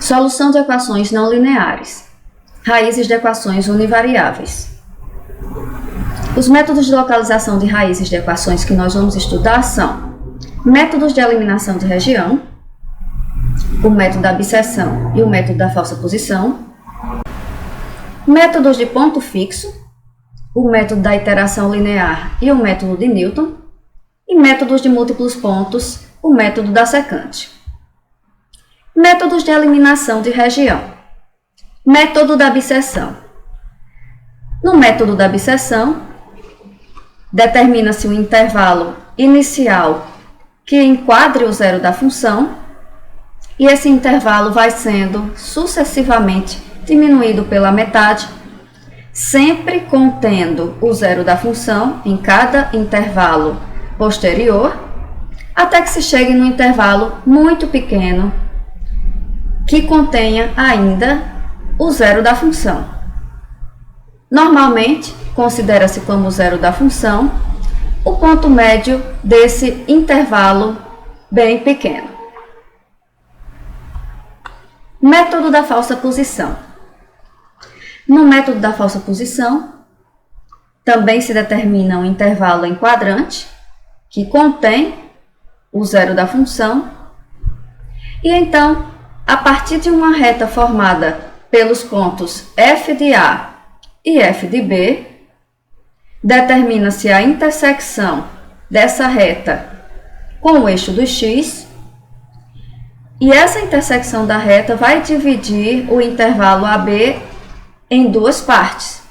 Solução de equações não lineares. Raízes de equações univariáveis. Os métodos de localização de raízes de equações que nós vamos estudar são métodos de eliminação de região, o método da bisseção e o método da falsa posição, métodos de ponto fixo, o método da iteração linear e o método de Newton, e métodos de múltiplos pontos, o método da secante. Métodos de eliminação de região. Método da bisseção. No método da bisseção, determina-se um intervalo inicial que enquadre o zero da função, e esse intervalo vai sendo sucessivamente diminuído pela metade, sempre contendo o zero da função em cada intervalo posterior, até que se chegue no intervalo muito pequeno que contenha ainda o zero da função. Normalmente, considera-se como zero da função o ponto médio desse intervalo bem pequeno. Método da falsa posição. No método da falsa posição, também se determina um intervalo em quadrante que contém o zero da função, e então, a partir de uma reta formada pelos pontos f de A e f de B, determina-se a intersecção dessa reta com o eixo do x, e essa intersecção da reta vai dividir o intervalo AB em duas partes.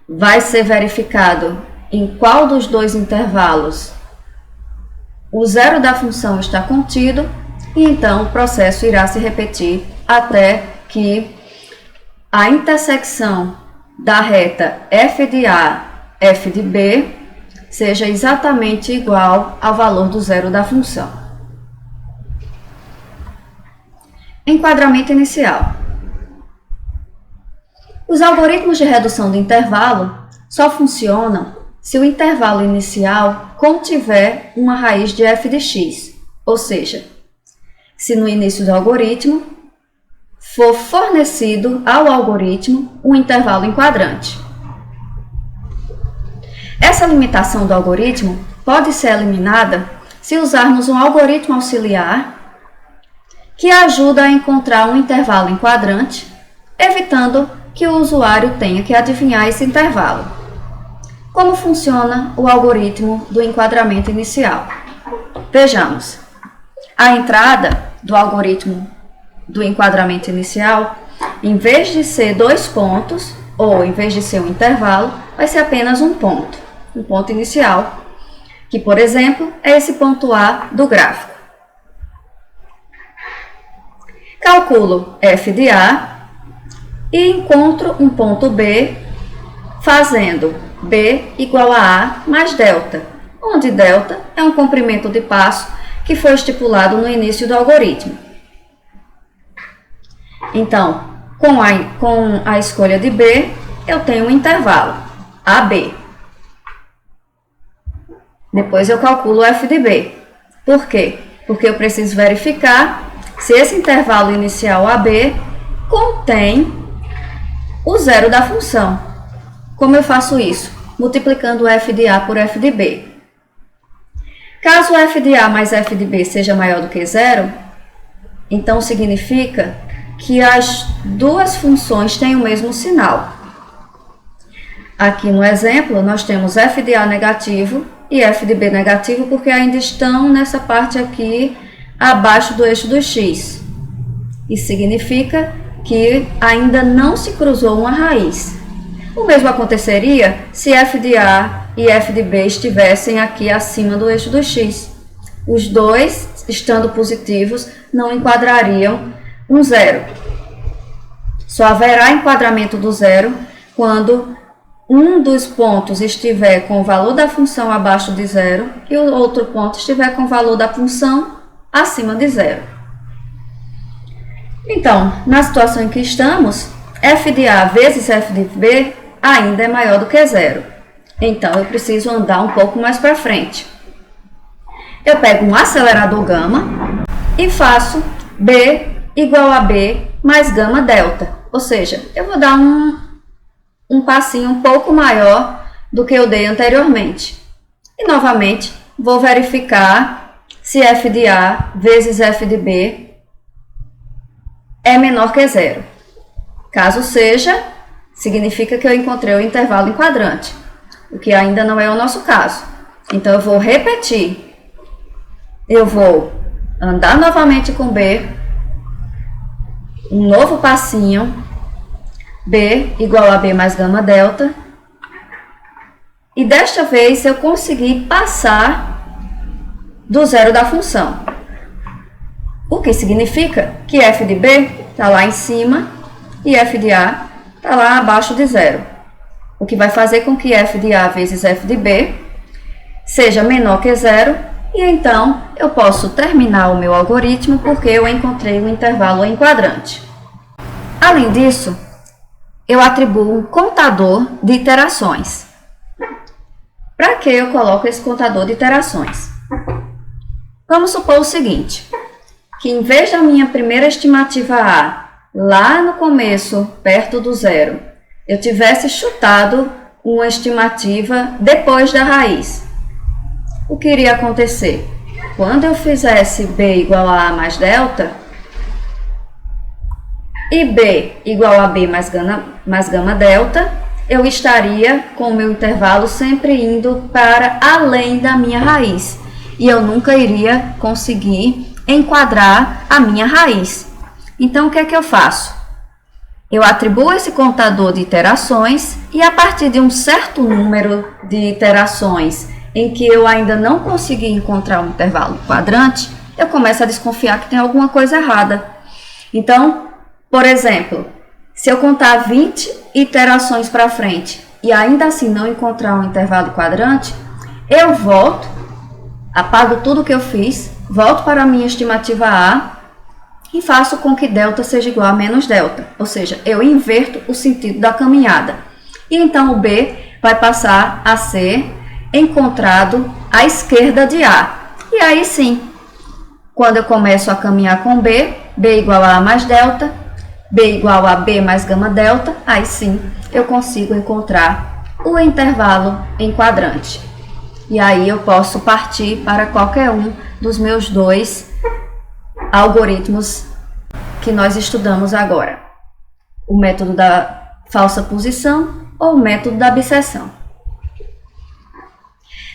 Vai ser verificado em qual dos dois intervalos o zero da função está contido, e então o processo irá se repetir até que a intersecção da reta f de A, f de B, seja exatamente igual ao valor do zero da função. Enquadramento inicial. Os algoritmos de redução de intervalo só funcionam se o intervalo inicial contiver uma raiz de f de x, ou seja, se no início do algoritmo for fornecido ao algoritmo um intervalo em quadrante. Essa limitação do algoritmo pode ser eliminada se usarmos um algoritmo auxiliar que ajuda a encontrar um intervalo em quadrante, evitando que o usuário tenha que adivinhar esse intervalo. Como funciona o algoritmo do enquadramento inicial? Vejamos. A entrada do algoritmo do enquadramento inicial, em vez de ser dois pontos, ou em vez de ser um intervalo, vai ser apenas um ponto inicial, que, por exemplo, é esse ponto A do gráfico. Calculo f de A e encontro um ponto B fazendo B igual a A mais delta, onde delta é um comprimento de passo que foi estipulado no início do algoritmo. Então, com a escolha de B, eu tenho um intervalo, AB. Depois eu calculo f de B. Por quê? Porque eu preciso verificar se esse intervalo inicial AB contém o zero da função. Como eu faço isso? Multiplicando f de A por f de B. Caso f de A mais f de B seja maior do que zero, então significa que as duas funções têm o mesmo sinal. Aqui no exemplo, nós temos f de A negativo e f de B negativo, porque ainda estão nessa parte aqui abaixo do eixo do x. Isso significa que ainda não se cruzou uma raiz. O mesmo aconteceria se f de A e f de B estivessem aqui acima do eixo do x. Os dois, estando positivos, não enquadrariam um zero. Só haverá enquadramento do zero quando um dos pontos estiver com o valor da função abaixo de zero e o outro ponto estiver com o valor da função acima de zero. Então, na situação em que estamos, f de A vezes f de B ainda é maior do que zero. Então, eu preciso andar um pouco mais para frente. Eu pego um acelerador gama e faço B igual a B mais gama delta. Ou seja, eu vou dar um passinho um pouco maior do que eu dei anteriormente. E novamente, vou verificar se f de A vezes f de B é menor que zero. Caso seja, significa que eu encontrei o intervalo em quadrante, o que ainda não é o nosso caso. Então, eu vou repetir. Eu vou andar novamente com B, um novo passinho, B igual a B mais gama delta, e desta vez eu consegui passar do zero da função. O que significa que f de B está lá em cima e f de A está lá abaixo de zero. O que vai fazer com que f de A vezes f de B seja menor que zero, e então eu posso terminar o meu algoritmo porque eu encontrei um intervalo em quadrante. Além disso, eu atribuo um contador de iterações. Para que eu coloco esse contador de iterações? Vamos supor o seguinte, que em vez da minha primeira estimativa A, lá no começo, perto do zero, eu tivesse chutado uma estimativa depois da raiz. O que iria acontecer? Quando eu fizesse B igual a A mais delta, e B igual a B mais gama delta, eu estaria com o meu intervalo sempre indo para além da minha raiz. E eu nunca iria conseguir enquadrar a minha raiz. Então, o que é que eu faço? Eu atribuo esse contador de iterações e a partir de um certo número de iterações em que eu ainda não consegui encontrar um intervalo quadrante, eu começo a desconfiar que tem alguma coisa errada. Então, por exemplo, se eu contar 20 iterações para frente e ainda assim não encontrar um intervalo quadrante, eu volto, apago tudo que eu fiz, volto para a minha estimativa A e faço com que delta seja igual a menos delta, ou seja, eu inverto o sentido da caminhada. E então o B vai passar a ser encontrado à esquerda de A. E aí sim, quando eu começo a caminhar com B, B igual a A mais delta, B igual a B mais gama delta, aí sim eu consigo encontrar o intervalo em quadrante. E aí eu posso partir para qualquer um dos meus dois algoritmos que nós estudamos agora. O método da falsa posição ou o método da bisseção.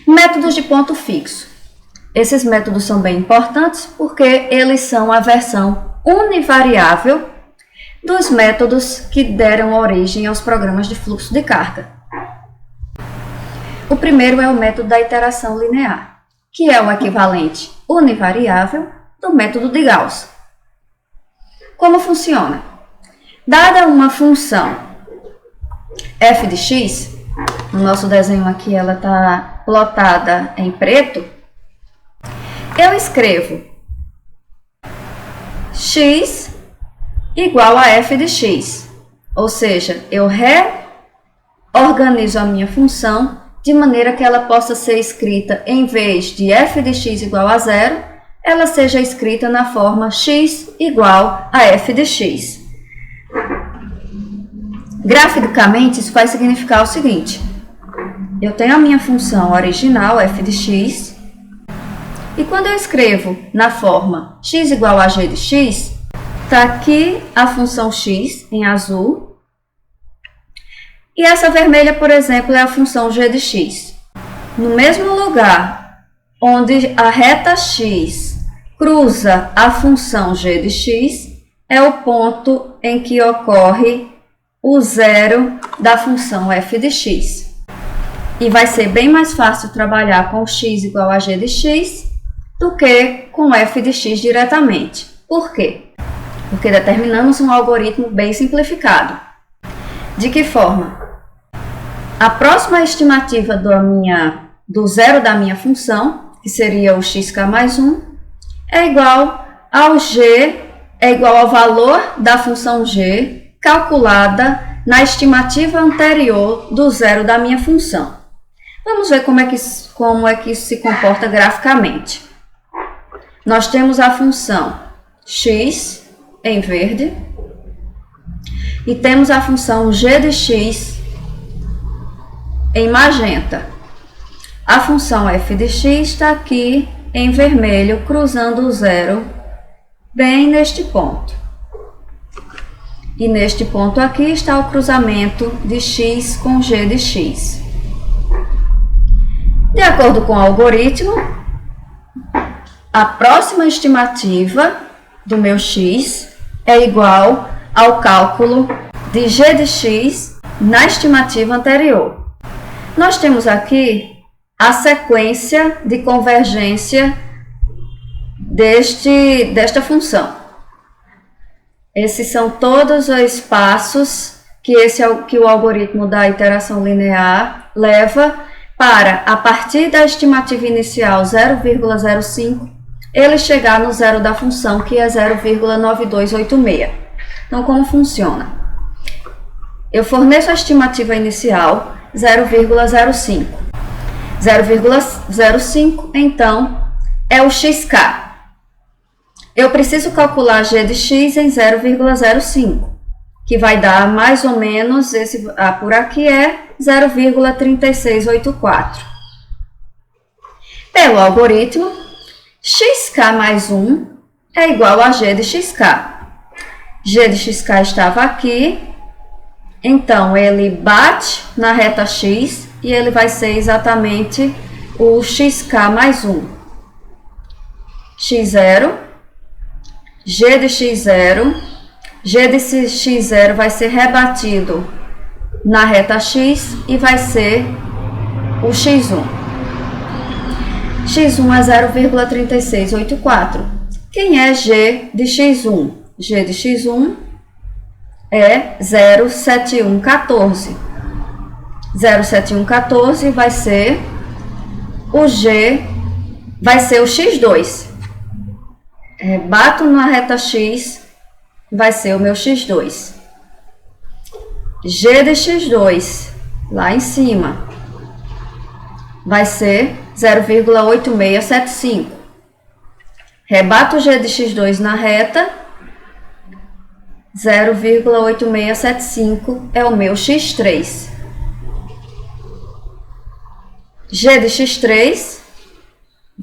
Métodos de ponto fixo. Esses métodos são bem importantes porque eles são a versão univariável dos métodos que deram origem aos programas de fluxo de carga. O primeiro é o método da iteração linear, que é o equivalente univariável do método de Gauss. Como funciona? Dada uma função f de x, no nosso desenho aqui ela está plotada em preto, eu escrevo x igual a f de x, ou seja, eu reorganizo a minha função de maneira que ela possa ser escrita, em vez de f de x igual a zero, ela seja escrita na forma x igual a f de x. Graficamente, isso vai significar o seguinte: eu tenho a minha função original, f de x, e quando eu escrevo na forma x igual a g de x, está aqui a função x em azul, e essa vermelha, por exemplo, é a função g de x. No mesmo lugar onde a reta x cruza a função g de x, é o ponto em que ocorre o zero da função f de x. E vai ser bem mais fácil trabalhar com x igual a g de x do que com f de x diretamente. Por quê? Porque determinamos um algoritmo bem simplificado. De que forma? A próxima estimativa do zero da minha função, que seria o xk mais 1, é igual ao valor da função g calculada na estimativa anterior do zero da minha função. Vamos ver como é que isso se comporta graficamente. Nós temos a função x em verde. E temos a função g de x em magenta. A função f de x está aqui em vermelho, cruzando o zero bem neste ponto. E neste ponto aqui está o cruzamento de x com g de x. De acordo com o algoritmo, a próxima estimativa do meu x é igual ao cálculo de g de x na estimativa anterior. Nós temos aqui a sequência de convergência desta função. Esses são todos os passos que o algoritmo da iteração linear leva para, a partir da estimativa inicial 0,05, ele chegar no zero da função, que é 0,9286. Então, como funciona? Eu forneço a estimativa inicial 0,05. 0,05, então, é o xk. Eu preciso calcular g de x em 0,05, que vai dar mais ou menos, esse por aqui é 0,3684. Pelo algoritmo, xk mais 1 é igual a g de xk. G de xk estava aqui, então ele bate na reta x e ele vai ser exatamente o xk mais 1. x0, g de x0, g de x0 vai ser rebatido na reta x e vai ser o x1. x1 é 0,3684. Quem é g de x1? G de x1 é 07114. 07114 vai ser o g, vai ser o x2. Bato na reta x, vai ser o meu x2. G de x2, lá em cima, vai ser 0,8675. Rebato o g de x2 na reta, 0,8675 é o meu x3. G de x3,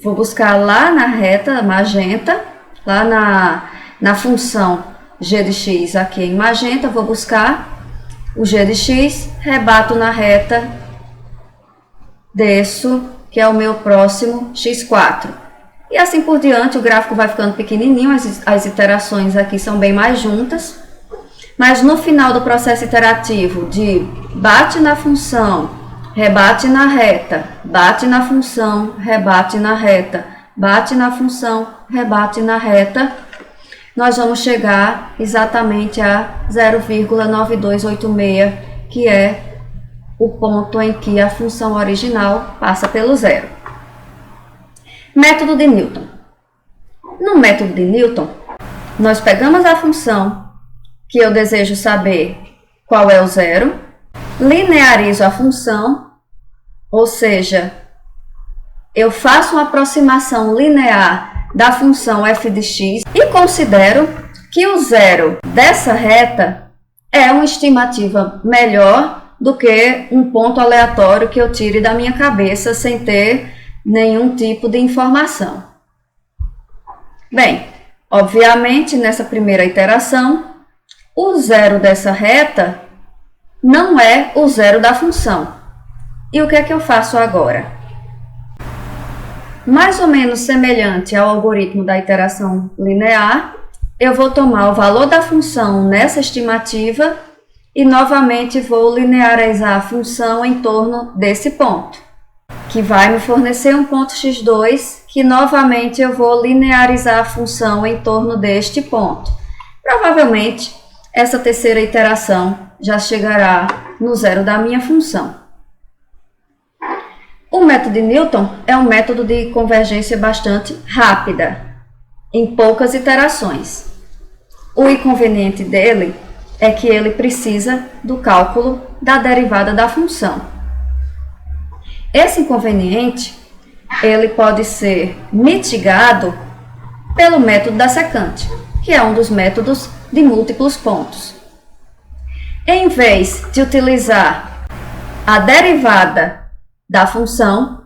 vou buscar lá na reta magenta, lá na função g de x aqui em magenta, vou buscar o g de x, rebato na reta, desço, que é o meu próximo x4. E assim por diante, o gráfico vai ficando pequenininho, as iterações aqui são bem mais juntas. Mas no final do processo iterativo de bate na função, rebate na reta, bate na função, rebate na reta, bate na função, rebate na reta, nós vamos chegar exatamente a 0,9286, que é o ponto em que a função original passa pelo zero. Método de Newton. No método de Newton, nós pegamos a função que eu desejo saber qual é o zero, linearizo a função, ou seja, eu faço uma aproximação linear da função f de x e considero que o zero dessa reta é uma estimativa melhor do que um ponto aleatório que eu tire da minha cabeça sem ter nenhum tipo de informação. Bem, obviamente, nessa primeira iteração, o zero dessa reta não é o zero da função. E o que é que eu faço agora? Mais ou menos semelhante ao algoritmo da iteração linear, eu vou tomar o valor da função nessa estimativa e novamente vou linearizar a função em torno desse ponto, que vai me fornecer um ponto x2, que novamente eu vou linearizar a função em torno deste ponto. Provavelmente, essa terceira iteração já chegará no zero da minha função. O método de Newton é um método de convergência bastante rápida, em poucas iterações. O inconveniente dele é que ele precisa do cálculo da derivada da função. Esse inconveniente, ele pode ser mitigado pelo método da secante. que é um dos métodos de múltiplos pontos. Em vez de utilizar a derivada da função,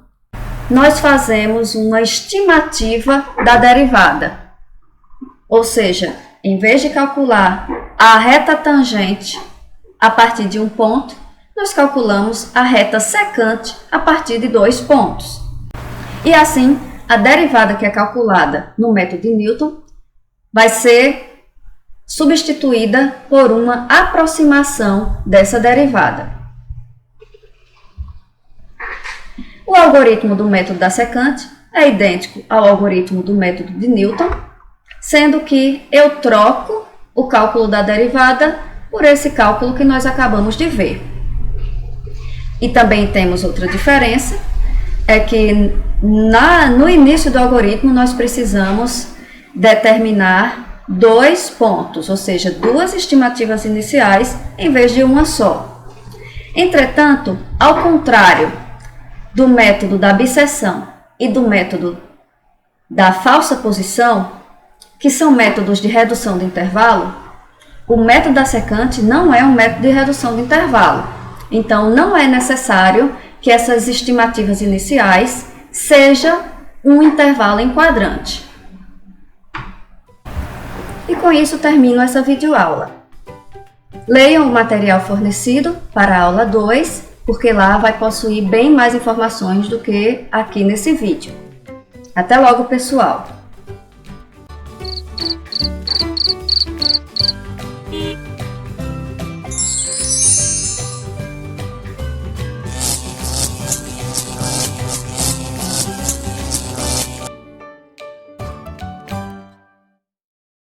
nós fazemos uma estimativa da derivada. Ou seja, em vez de calcular a reta tangente a partir de um ponto, nós calculamos a reta secante a partir de 2 pontos. E assim, a derivada que é calculada no método de Newton vai ser substituída por uma aproximação dessa derivada. O algoritmo do método da secante é idêntico ao algoritmo do método de Newton, sendo que eu troco o cálculo da derivada por esse cálculo que nós acabamos de ver. E também temos outra diferença, é que no início do algoritmo nós precisamos determinar 2 pontos, ou seja, 2 estimativas iniciais em vez de uma só. Entretanto, ao contrário do método da biseção e do método da falsa posição, que são métodos de redução de intervalo, o método da secante não é um método de redução de intervalo. Então, não é necessário que essas estimativas iniciais sejam um intervalo em quadrante. E com isso termino essa videoaula. Leiam o material fornecido para a aula 2, porque lá vai possuir bem mais informações do que aqui nesse vídeo. Até logo, pessoal!